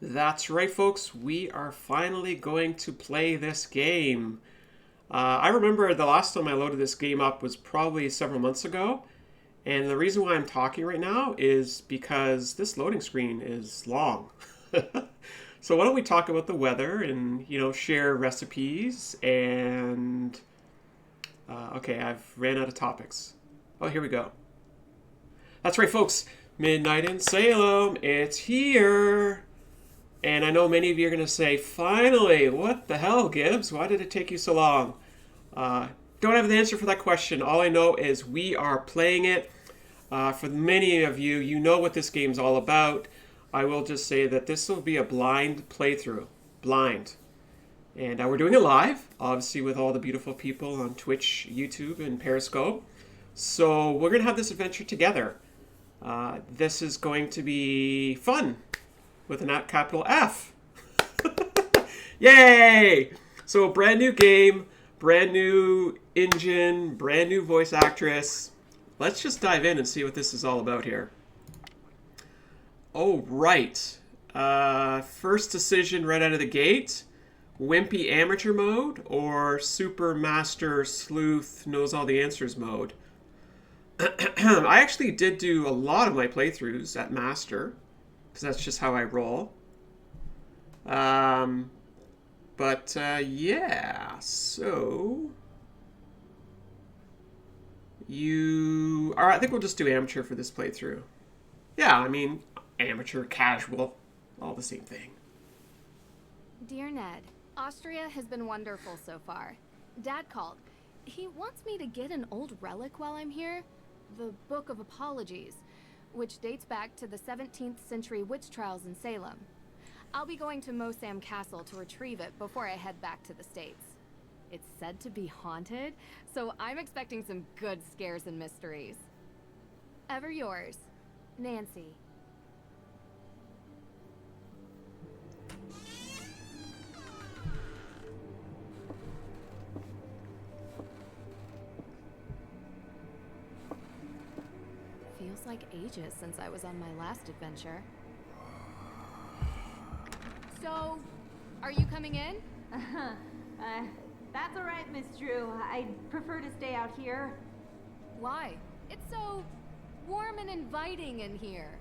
That's right, folks. We are finally going to play this game. I remember the last time I loaded this game up was probably several months ago. And the reason why I'm talking right now is because this loading screen is long. So why don't we talk about the weather and, share recipes and... okay, I've ran out of topics. Oh, here we go. That's right, folks. Midnight in Salem. It's here. And I know many of you are going to say, finally, what the hell, Gibbs? Why did it take you so long? Don't have the answer for that question. All I know is we are playing it. For many of you, you know what this game's all about. I will just say that this will be a blind playthrough. Blind. And we're doing it live, obviously with all the beautiful people on Twitch, YouTube, and Periscope. So we're going to have this adventure together. This is going to be fun. With an capital F. Yay! So brand new game, brand new engine, brand new voice actress. Let's just dive in and see what this is all about here. Oh, right. First decision right out of the gate. Wimpy amateur mode or super master sleuth knows all the answers mode. I actually did do a lot of my playthroughs at master. Because that's just how I roll. Yeah, so... Alright, I think we'll just do amateur for this playthrough. Yeah, I mean, amateur, casual, all the same thing. Dear Ned, Austria has been wonderful so far. Dad called. He wants me to get an old relic while I'm here. The Book of Apologies, which dates back to the 17th century witch trials in Salem. I'll be going to Mosam Castle to retrieve it before I head back to the States. It's said to be haunted, so I'm expecting some good scares and mysteries. Ever yours, Nancy. Feels like ages since I was on my last adventure. So, are you coming in? That's all right, Miss Drew. I'd prefer to stay out here. Why? It's so warm and inviting in here.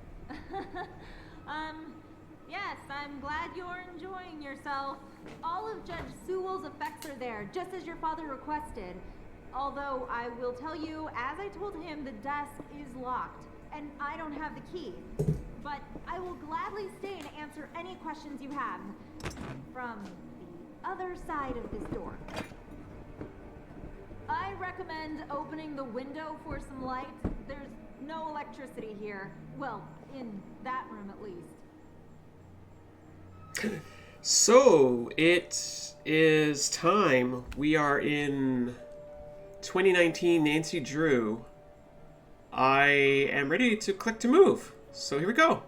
Yes, I'm glad you're enjoying yourself. All of Judge Sewell's effects are there, just as your father requested. Although, I will tell you, as I told him, the desk is locked, and I don't have the key. But I will gladly stay and answer any questions you have. From the other side of this door. I recommend opening the window for some light. There's no electricity here. Well, in that room at least. So, it is time. We are in 2019 Nancy Drew. I am ready to click to move. So here we go.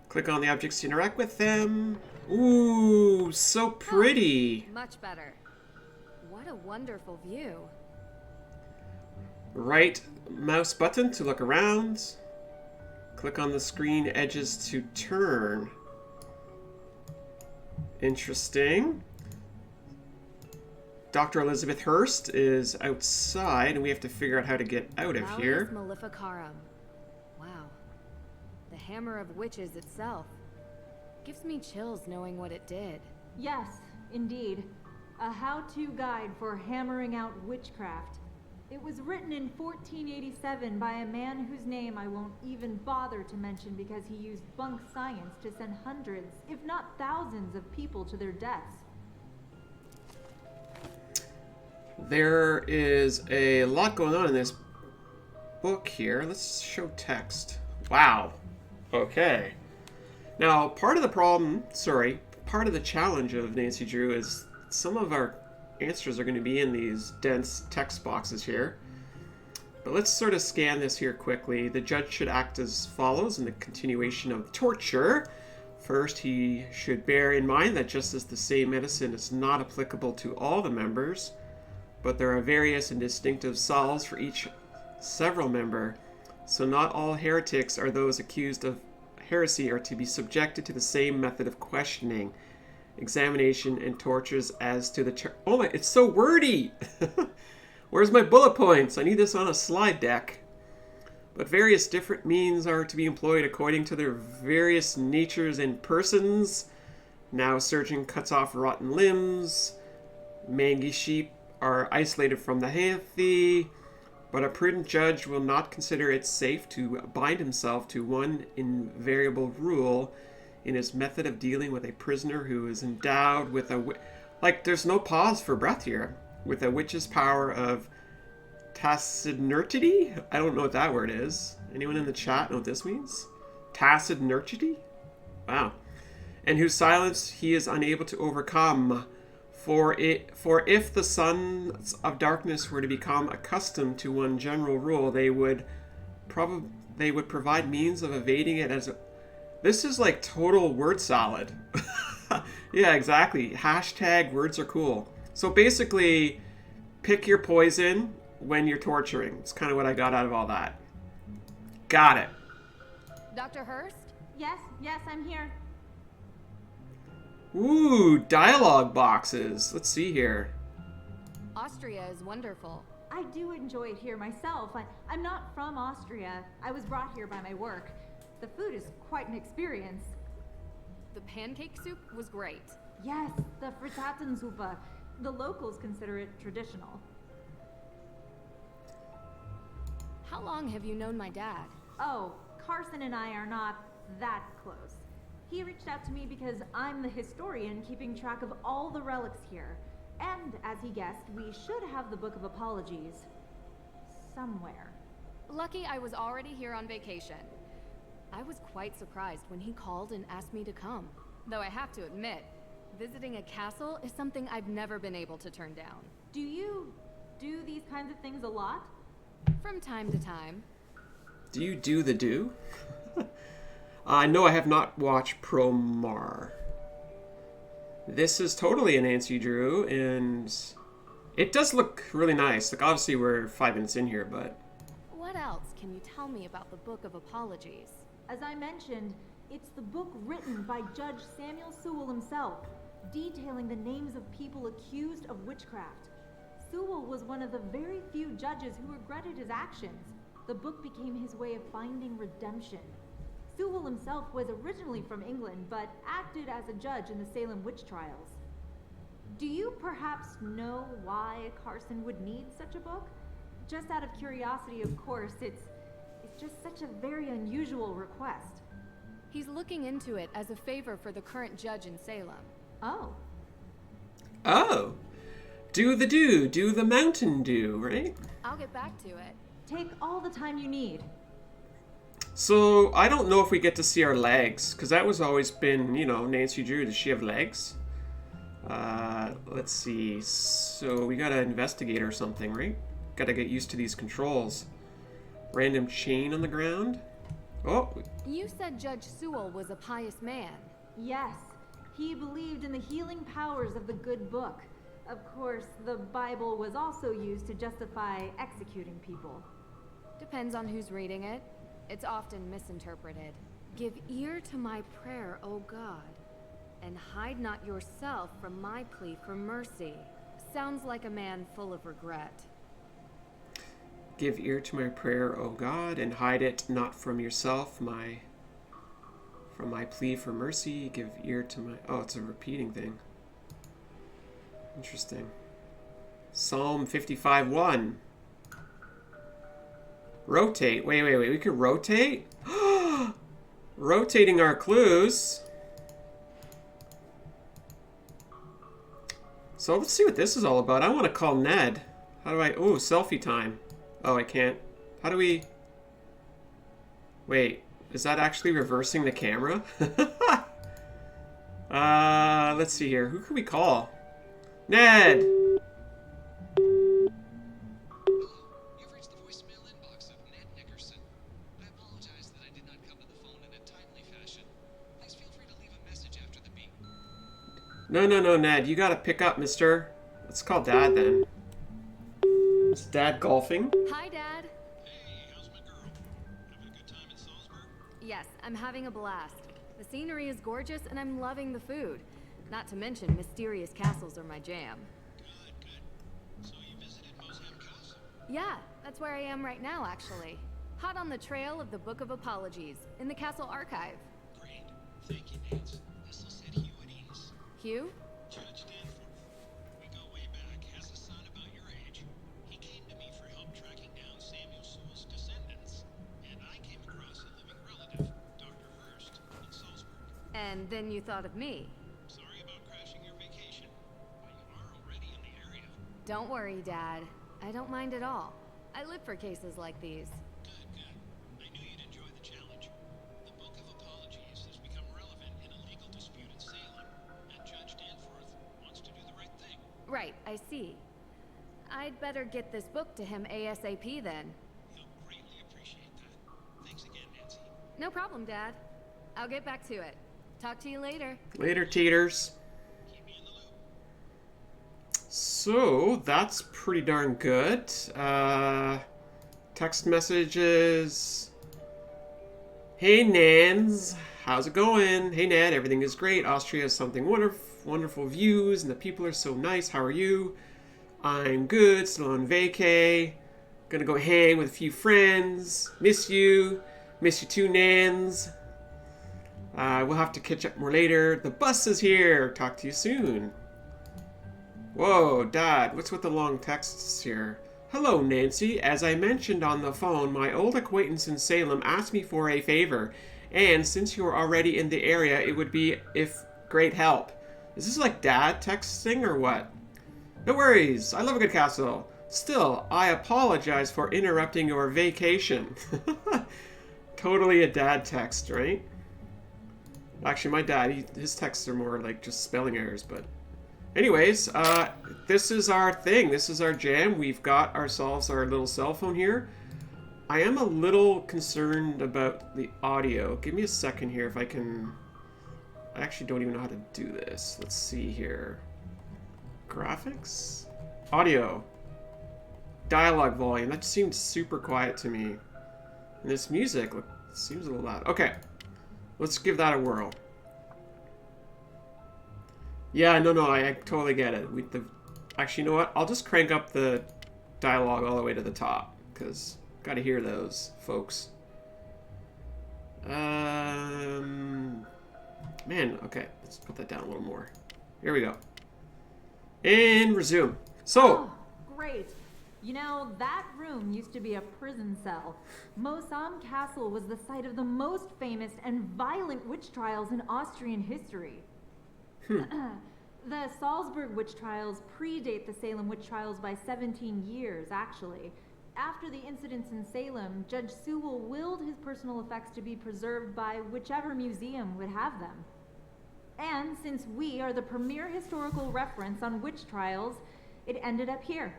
Click on the objects to interact with them. Ooh, so pretty. Oh, much better. What a wonderful view. Right mouse button to look around. Click on the screen edges to turn. Interesting. Dr. Elizabeth Hurst is outside, and we have to figure out how to get out of here. Maleficarum. Wow. The Hammer of Witches itself. Gives me chills knowing what it did. Yes, indeed. A how-to guide for hammering out witchcraft. It was written in 1487 by a man whose name I won't even bother to mention because he used bunk science to send hundreds, if not thousands, of people to their deaths. There is a lot going on in this book here. Let's show text. Wow. Okay. Now, part of the challenge of Nancy Drew is some of our answers are going to be in these dense text boxes here. But let's sort of scan this here quickly. The judge should act as follows in the continuation of torture. First, he should bear in mind that just as the same medicine is not applicable to all the members, but there are various and distinctive salves for each several member, so not all heretics are those accused of heresy are to be subjected to the same method of questioning, examination, and tortures as to the... Oh my, it's so wordy! Where's my bullet points? I need this on a slide deck. But various different means are to be employed according to their various natures and persons. Now a surgeon cuts off rotten limbs. Mangy sheep are isolated from the healthy. But a prudent judge will not consider it safe to bind himself to one invariable rule in his method of dealing with a prisoner who is endowed with a... Like, there's no pause for breath here. With a witch's power of taciturnity? I don't know what that word is. Anyone in the chat know what this means? Taciturnity? Wow. And whose silence he is unable to overcome. For if the sons of darkness were to become accustomed to one general rule, they would provide means of evading it as... This is like total word salad. Yeah, exactly. Hashtag words are cool. So basically, pick your poison when you're torturing. It's kind of what I got out of all that. Got it. Dr. Hurst? Yes, I'm here. Ooh, dialogue boxes. Let's see here. Austria is wonderful. I do enjoy it here myself. I'm not from Austria. I was brought here by my work. The food is quite an experience. The pancake soup was great. Yes, the Frittatensuppe. The locals consider it traditional. How long have you known my dad? Oh, Carson and I are not that close. He reached out to me because I'm the historian keeping track of all the relics here. And, as he guessed, we should have the Book of Apologies somewhere. Lucky I was already here on vacation. I was quite surprised when he called and asked me to come. Though I have to admit, visiting a castle is something I've never been able to turn down. Do you do these kinds of things a lot? From time to time. Do you do the do? No, I have not watched Promar. This is totally a Nancy Drew, and it does look really nice. Like, obviously we're 5 minutes in here, but... What else can you tell me about the Book of Apologies? As I mentioned, it's the book written by Judge Samuel Sewell himself, detailing the names of people accused of witchcraft. Sewell was one of the very few judges who regretted his actions. The book became his way of finding redemption. Sewell himself was originally from England, but acted as a judge in the Salem Witch Trials. Do you perhaps know why Carson would need such a book? Just out of curiosity, of course, it's just such a very unusual request. He's looking into it as a favor for the current judge in Salem. Oh. Oh. Do the Mountain Dew, right? I'll get back to it. Take all the time you need. So, I don't know if we get to see our legs, because that was always been, you know, Nancy Drew. Does she have legs? Let's see. So, we gotta investigate or something, right? Gotta get used to these controls. Random chain on the ground. Oh. You said Judge Sewell was a pious man. Yes, he believed in the healing powers of the good book. Of course, the Bible was also used to justify executing people. Depends on who's reading it. It's often misinterpreted. Give ear to my prayer, O God, and hide not yourself from my plea for mercy. Sounds like a man full of regret. Give ear to my prayer, O God, and hide it not from yourself, from my plea for mercy. Give ear to my... Oh, it's a repeating thing. Interesting. Psalm 55:1. Rotate. Wait. We can rotate? Rotating our clues. So let's see what this is all about. I want to call Ned. How do I... Oh, selfie time. Oh, I can't. How do we... Wait. Is that actually reversing the camera? Let's see here. Who can we call? Ned! You've reached the voicemail inbox of Ned Nickerson. I apologize that I did not come to the phone in a timely fashion. Please feel free to leave a message after the beep. No, Ned. You gotta pick up, mister. Let's call Dad, then. Is Dad golfing? Hi, Dad. Hey, how's my girl? Having a good time in Salzburg? Yes, I'm having a blast. The scenery is gorgeous and I'm loving the food. Not to mention, mysterious castles are my jam. Good, good. So you visited Mosheim Castle? Yeah, that's where I am right now, actually. Hot on the trail of the Book of Apologies, in the castle archive. Great. Thank you, Nance. This will set Hugh at ease. Hugh? Judge Danforth. We go way back. Has a son about your age. He came to me for help tracking down Samuel Sewell's descendants. And I came across a living relative, Dr. Hurst, in Salzburg. And then you thought of me. Sorry about crashing your vacation, but you are already in the area. Don't worry, Dad. I don't mind at all. I live for cases like these. Good, good. I knew you'd enjoy the challenge. The Book of Apologies has become relevant in a legal dispute in Salem, and Judge Danforth wants to do the right thing. Right, I see. I'd better get this book to him ASAP then. He'll greatly appreciate that. Thanks again, Nancy. No problem, Dad. I'll get back to it. Talk to you later. Later, Teeters. Keep me in the loop. So, that's pretty darn good. Text messages. Hey, Nans. How's it going? Hey, Ned. Everything is great. Austria has something wonderful views, and the people are so nice. How are you? I'm good. Still on vacay. Gonna go hang with a few friends. Miss you. Miss you too, Nans. We'll have to catch up more later. The bus is here. Talk to you soon. Whoa, Dad, what's with the long texts here? Hello, Nancy. As I mentioned on the phone, my old acquaintance in Salem asked me for a favor, and since you're already in the area, it would be great help. Is this like Dad texting or what? No worries. I love a good castle. Still, I apologize for interrupting your vacation. Totally a Dad text, right? Actually, my dad, his texts are more like just spelling errors, but... Anyways, this is our thing. This is our jam. We've got ourselves our little cell phone here. I am a little concerned about the audio. Give me a second here if I can... I actually don't even know how to do this. Let's see here. Graphics? Audio. Dialogue volume. That seemed super quiet to me. And this music seems a little loud. Okay. Let's give that a whirl. Yeah, no, I totally get it. Actually, you know what? I'll just crank up the dialogue all the way to the top, because gotta hear those, folks. Man, okay. Let's put that down a little more. Here we go. And resume. So... Oh, great. You know, that room used to be a prison cell. Mosheim Castle was the site of the most famous and violent witch trials in Austrian history. The Salzburg Witch Trials predate the Salem Witch Trials by 17 years, actually. After the incidents in Salem, Judge Sewell willed his personal effects to be preserved by whichever museum would have them. And since we are the premier historical reference on witch trials, it ended up here.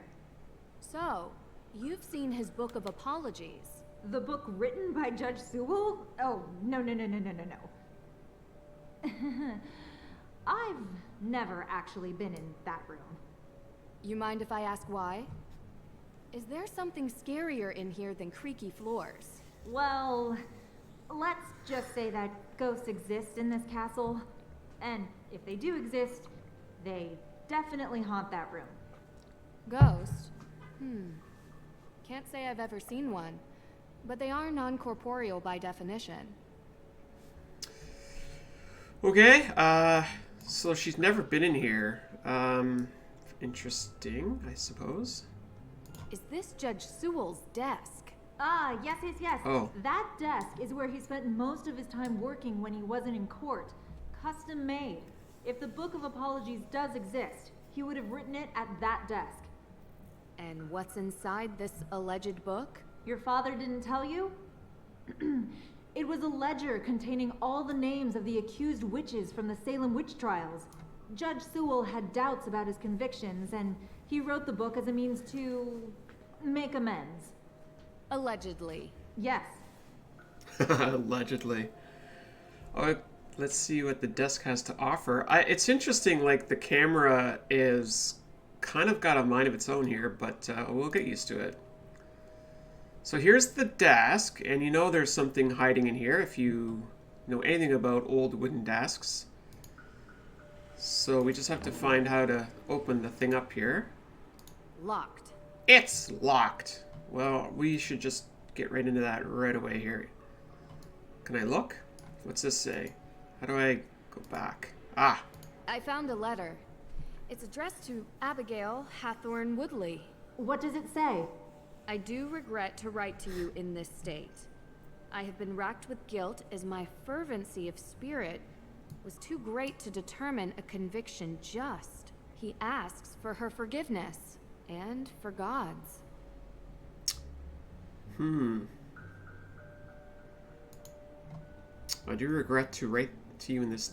So, you've seen his Book of Apologies. The book written by Judge Sewell? Oh, no. I've never actually been in that room. You mind if I ask why? Is there something scarier in here than creaky floors? Well, let's just say that ghosts exist in this castle. And if they do exist, they definitely haunt that room. Ghost? Can't say I've ever seen one. But they are non-corporeal by definition. Okay, so she's never been in here. Interesting, I suppose. Is this Judge Sewell's desk? Ah, yes. Oh. That desk is where he spent most of his time working when he wasn't in court. Custom made. If the Book of Apologies does exist, he would have written it at that desk. And what's inside this alleged book? Your father didn't tell you? It was a ledger containing all the names of the accused witches from the Salem Witch Trials. Judge Sewell had doubts about his convictions, and he wrote the book as a means to make amends. Allegedly. Yes. Allegedly. Oh, let's see what the desk has to offer. It's interesting, like, the camera is kind of got a mind of its own here, but we'll get used to it. So here's the desk, and you know there's something hiding in here if you know anything about old wooden desks. So we just have to find how to open the thing up here. Locked. It's locked. Well, we should just get right into that right away here. Can I look? What's this say? How do I go back? Ah, I found a letter. It's addressed to Abigail Hathorne Woodley. What does it say? I do regret to write to you in this state. I have been racked with guilt as my fervency of spirit was too great to determine a conviction just. He asks for her forgiveness and for God's. I do regret to write to you in this